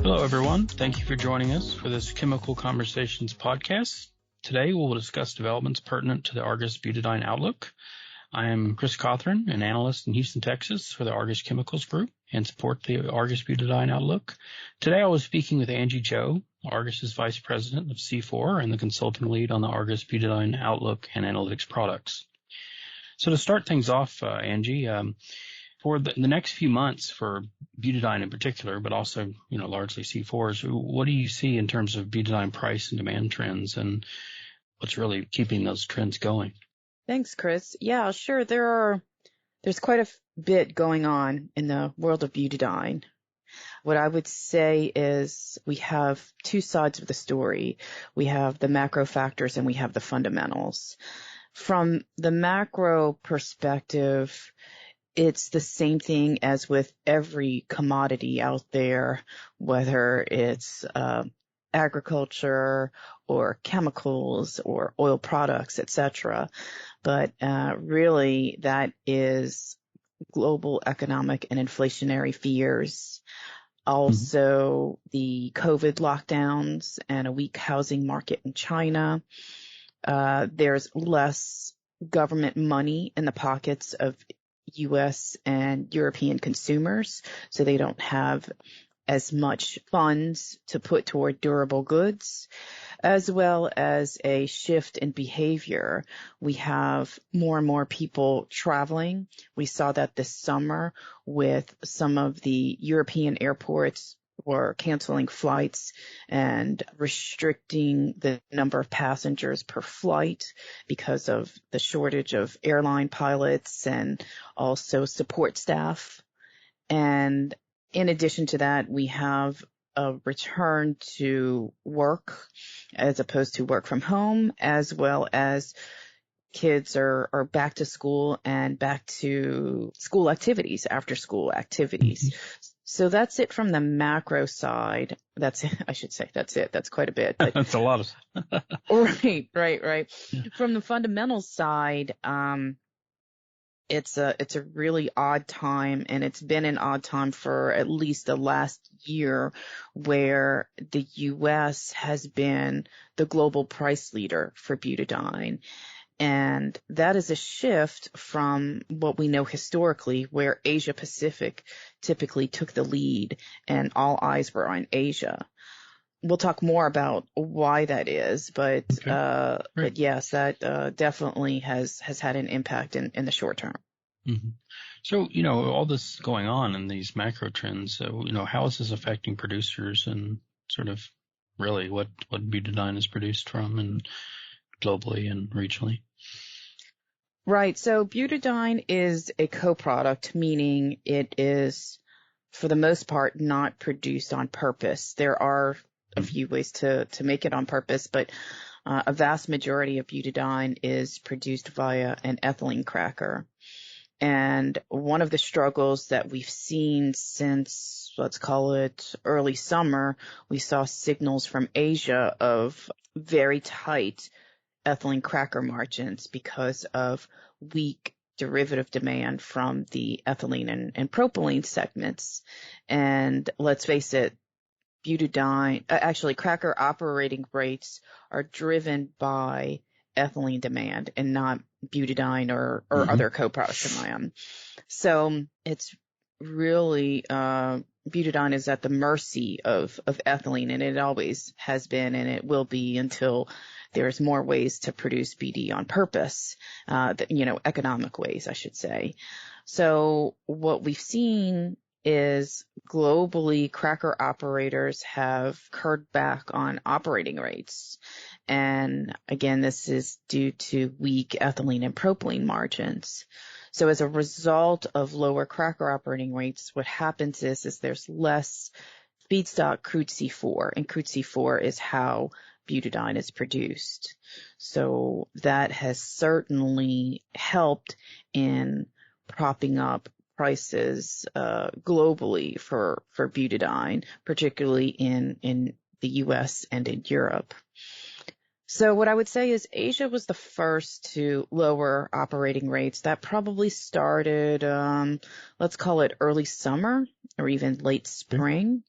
Hello, everyone. Thank you for joining us for this Chemical Conversations podcast. Today, we will discuss developments pertinent to the Argus Butadiene Outlook. I am Chris Cothran, an analyst in Houston, Texas for the Argus Chemicals Group and support the Argus Butadiene Outlook. Today, I was speaking with Angie Joe, Argus's Vice President of C4 and the consulting lead on the Argus Butadiene Outlook and analytics products. So to start things off, Angie, for the next few months for butadiene in particular, but also, largely C4s, what do you see in terms of butadiene price and demand trends and what's really keeping those trends going? Thanks, Chris. Yeah, sure. There's quite a bit going on in the world of butadiene. What I would say is we have two sides of the story. We have the macro factors and we have the fundamentals. From the macro perspective, it's the same thing as with every commodity out there, whether it's agriculture or chemicals or oil products, etc. But really, that is global economic and inflationary fears. Also, the COVID lockdowns and a weak housing market in China. There's less government money in the pockets of U.S. and European consumers, so they don't have as much funds to put toward durable goods, as well as a shift in behavior. We have more and more people traveling. We saw that this summer with some of the European airports were canceling flights and restricting the number of passengers per flight because of the shortage of airline pilots and also support staff. And in addition to that, we have a return to work as opposed to work from home, as well as kids are back to school and back to school activities, after school activities. Mm-hmm. So that's it from the macro side. That's it. I should say that's it. That's quite a bit. But that's a lot of. Right. Yeah. From the fundamental side, it's a really odd time, and it's been an odd time for at least the last year, where the U.S. has been the global price leader for butadiene. And that is a shift from what we know historically, where Asia Pacific typically took the lead and all eyes were on Asia. We'll talk more about why that is, but okay. But yes, that definitely has had an impact in the short term. Mm-hmm. So, all this going on in these macro trends, how is this affecting producers and sort of really what butadiene is produced from and globally and regionally? Right. So butadiene is a co-product, meaning it is, for the most part, not produced on purpose. There are a few ways to make it on purpose, but a vast majority of butadiene is produced via an ethylene cracker. And one of the struggles that we've seen since, let's call it early summer, we saw signals from Asia of very tight ethylene cracker margins because of weak derivative demand from the ethylene and propylene segments. And let's face it, cracker operating rates are driven by ethylene demand and not butadiene or other co-products in IM. So it's really, butadiene is at the mercy of ethylene, and it always has been, and it will be until there's more ways to produce BD on purpose, economic ways, I should say. So what we've seen is globally cracker operators have curbed back on operating rates. And again, this is due to weak ethylene and propylene margins. So as a result of lower cracker operating rates, what happens is there's less feedstock crude C4, and crude C4 is how butadiene is produced. So that has certainly helped in propping up prices globally for butadiene, particularly in the U.S. and in Europe. So what I would say is Asia was the first to lower operating rates. That probably started, let's call it early summer or even late spring.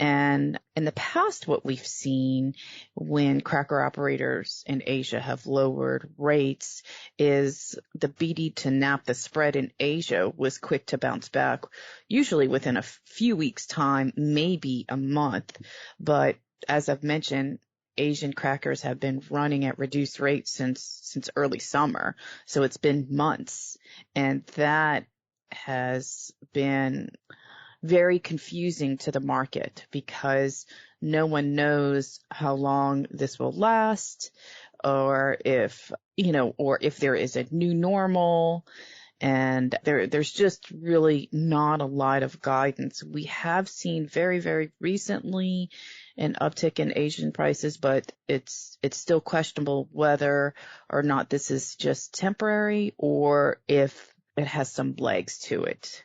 And in the past, what we've seen when cracker operators in Asia have lowered rates is the BD to naphtha spread in Asia was quick to bounce back, usually within a few weeks' time, maybe a month. But as I've mentioned, Asian crackers have been running at reduced rates since early summer. So it's been months, and that has been very confusing to the market because no one knows how long this will last, or if there is a new normal. And there's just really not a lot of guidance. We have seen very, very recently an uptick in Asian prices, but it's still questionable whether or not this is just temporary or if it has some legs to it.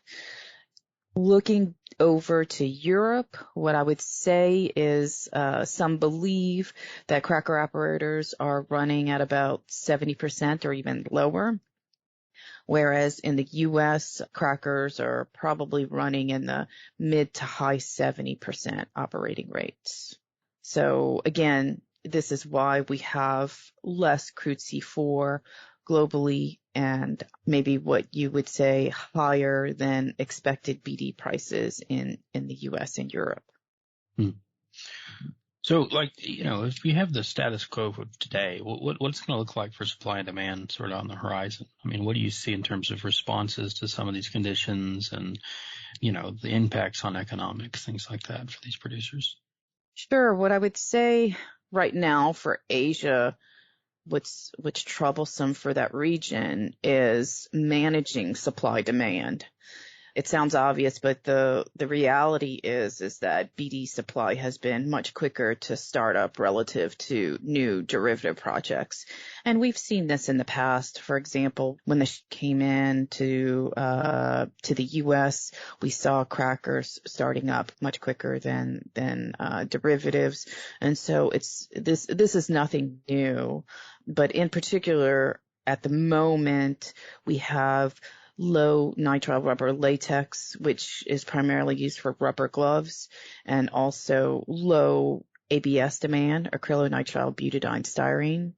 Looking over to Europe, what I would say is some believe that cracker operators are running at about 70% or even lower, whereas in the U.S., crackers are probably running in the mid to high 70% operating rates. So again, this is why we have less crude C4 globally and maybe what you would say higher than expected BD prices in the U.S. and Europe. So, if we have the status quo of today, what's going to look like for supply and demand sort of on the horizon? I mean, what do you see in terms of responses to some of these conditions and, the impacts on economics, things like that for these producers? Sure. What I would say right now for Asia, what's troublesome for that region is managing supply demand. It sounds obvious, but the reality is that BD supply has been much quicker to start up relative to new derivative projects. And we've seen this in the past. For example, when the came in to the U.S., we saw crackers starting up much quicker than derivatives. And so this is nothing new. But in particular, at the moment, we have low nitrile rubber latex, which is primarily used for rubber gloves, and also low ABS demand, acrylonitrile butadiene styrene.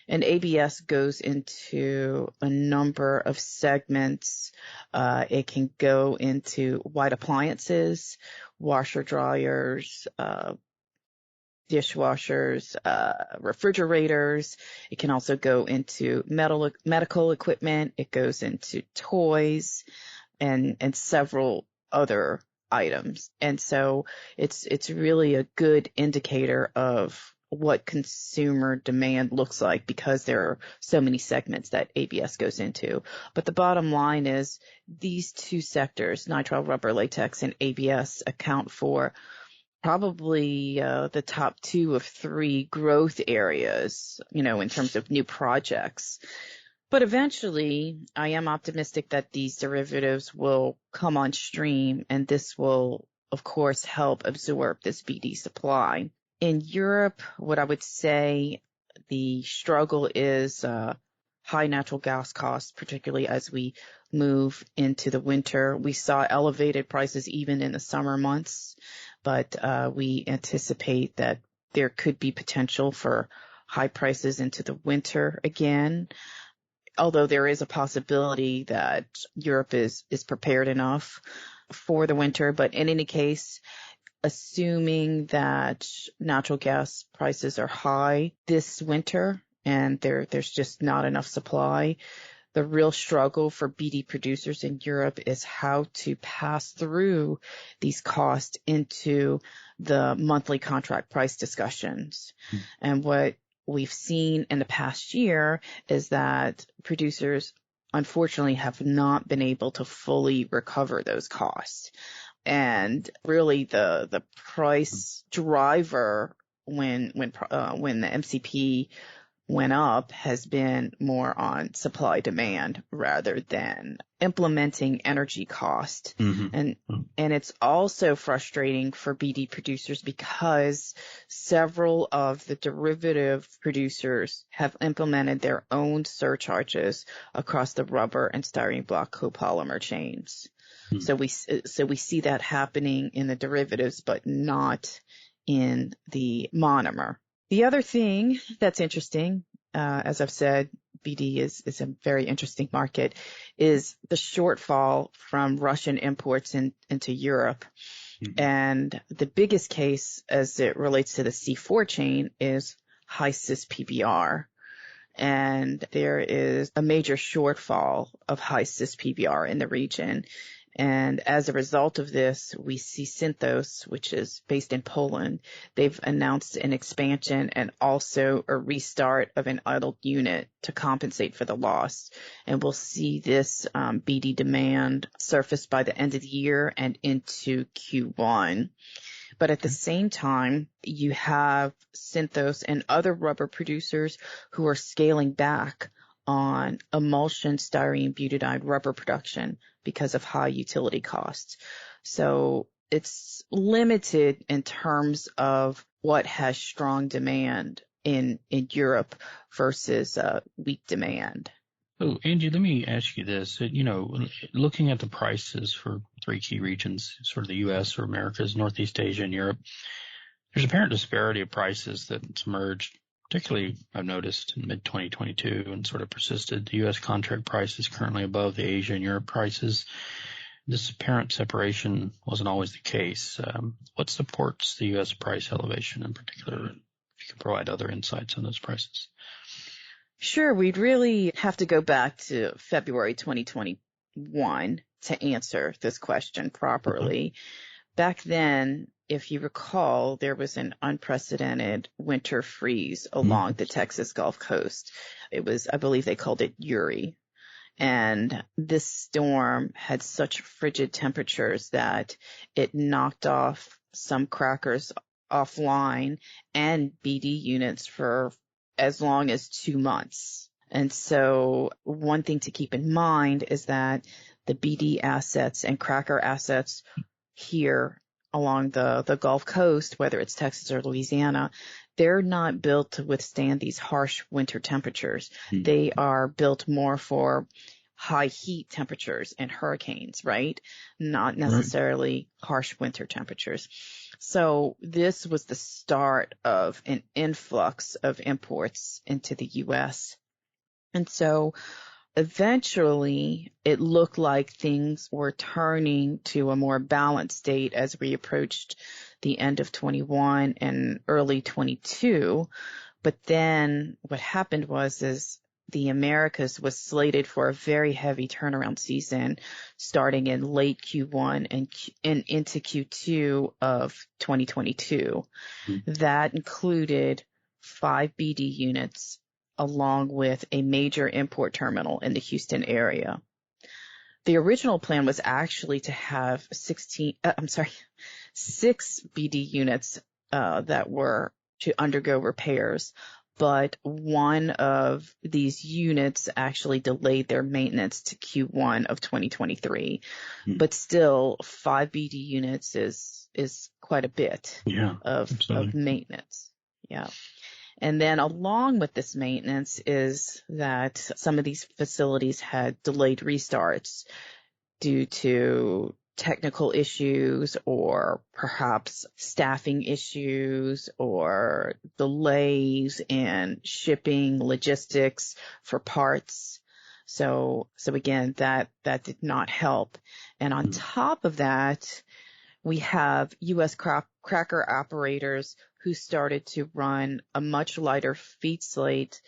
And ABS goes into a number of segments. It can go into white appliances, washer dryers, dishwashers, refrigerators. It can also go into medical equipment. It goes into toys and several other items. And so it's really a good indicator of what consumer demand looks like because there are so many segments that ABS goes into. But the bottom line is these two sectors, nitrile rubber latex and ABS, account for probably the top 2 of 3 growth areas, in terms of new projects. But eventually, I am optimistic that these derivatives will come on stream, and this will, of course, help absorb this BD supply. In Europe, what I would say the struggle is high natural gas costs, particularly as we move into the winter. We saw elevated prices even in the summer months, but we anticipate that there could be potential for high prices into the winter again, although there is a possibility that Europe is prepared enough for the winter. But in any case, assuming that natural gas prices are high this winter and there's just not enough supply, the real struggle for BD producers in Europe is how to pass through these costs into the monthly contract price discussions. And what we've seen in the past year is that producers unfortunately have not been able to fully recover those costs. And really the price driver when the MCP went up has been more on supply demand rather than implementing energy cost. And it's also frustrating for BD producers because several of the derivative producers have implemented their own surcharges across the rubber and styrene block copolymer chains. So we see that happening in the derivatives, but not in the monomer. The other thing that's interesting, as I've said, BD is a very interesting market, is the shortfall from Russian imports into Europe. Mm-hmm. And the biggest case as it relates to the C4 chain is high cis PBR. And there is a major shortfall of high cis PBR in the region. And as a result of this, we see Synthos, which is based in Poland. They've announced an expansion and also a restart of an idled unit to compensate for the loss. And we'll see this BD demand surface by the end of the year and into Q1. But at the same time, you have Synthos and other rubber producers who are scaling back on emulsion styrene butadiene rubber production because of high utility costs. So it's limited in terms of what has strong demand in Europe versus weak demand. So, Angie, let me ask you this. Looking at the prices for three key regions, sort of the U.S. or Americas, Northeast Asia, and Europe, there's apparent disparity of prices that's emerged, particularly I've noticed in mid-2022 and sort of persisted. The U.S. contract price is currently above the Asia and Europe prices. This apparent separation wasn't always the case. What supports the U.S. price elevation in particular? If you could provide other insights on those prices. Sure. We'd really have to go back to February 2021 to answer this question properly. Back then, if you recall, there was an unprecedented winter freeze along the Texas Gulf Coast. It was, I believe they called it Uri. And this storm had such frigid temperatures that it knocked off some crackers offline and BD units for as long as 2 months. And so one thing to keep in mind is that the BD assets and cracker assets here along the Gulf Coast, whether it's Texas or Louisiana, they're not built to withstand these harsh winter temperatures. They are built more for high heat temperatures and hurricanes, right? Not necessarily harsh winter temperatures. So this was the start of an influx of imports into the U.S. And so eventually it looked like things were turning to a more balanced state as we approached the end of 21 and early 22. But then what happened is the Americas was slated for a very heavy turnaround season starting in late Q1 and into Q2 of 2022. That included 5 BD units along with a major import terminal in the Houston area. The original plan was actually to have 6 BD units that were to undergo repairs. But one of these units actually delayed their maintenance to Q1 of 2023. But still, 5 BD units is quite a bit of maintenance. Yeah. And then along with this maintenance is that some of these facilities had delayed restarts due to technical issues or perhaps staffing issues or delays in shipping logistics for parts. So again, that did not help. And on top of that, we have U.S. cracker operators who started to run a much lighter feed slate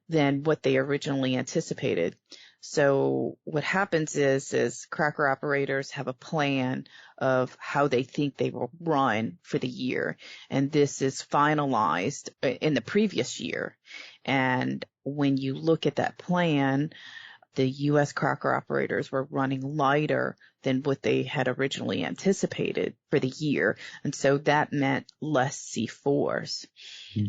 than what they originally anticipated. So what happens is cracker operators have a plan of how they think they will run for the year. And this is finalized in the previous year. And when you look at that plan, the U.S. cracker operators were running lighter than what they had originally anticipated for the year. And so that meant less C4s.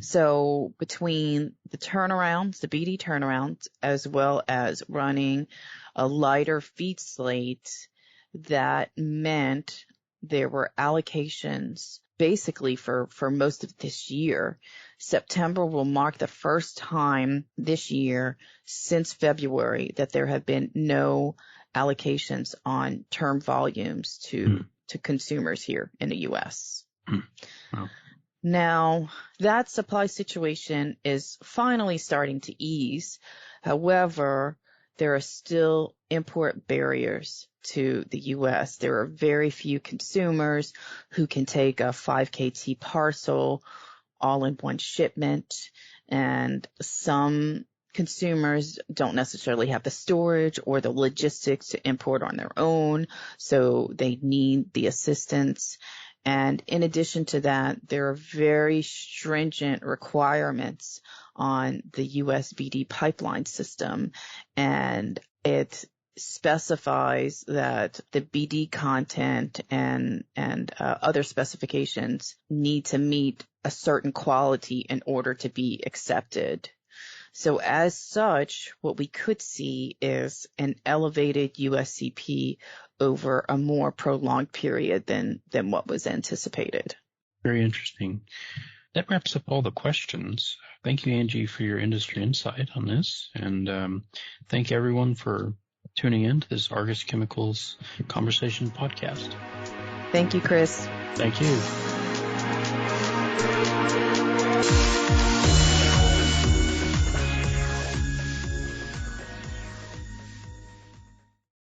So between the turnarounds, the BD turnarounds, as well as running a lighter feed slate, that meant there were allocations basically for most of this year. September will mark the first time this year since February that there have been no allocations on term volumes to consumers here in the U.S. Wow. Now, that supply situation is finally starting to ease. However, there are still import barriers to the U.S. There are very few consumers who can take a 5 KT parcel all in one shipment, and some consumers don't necessarily have the storage or the logistics to import on their own, so they need the assistance. And in addition to that, there are very stringent requirements on the USBD pipeline system, and it specifies that the BD content and other specifications need to meet a certain quality in order to be accepted. So as such, what we could see is an elevated USCP over a more prolonged period than what was anticipated. Very interesting. That wraps up all the questions. Thank you, Angie, for your industry insight on this. And thank everyone for tuning in to this Argus Chemicals Conversation podcast. Thank you, Chris. Thank you.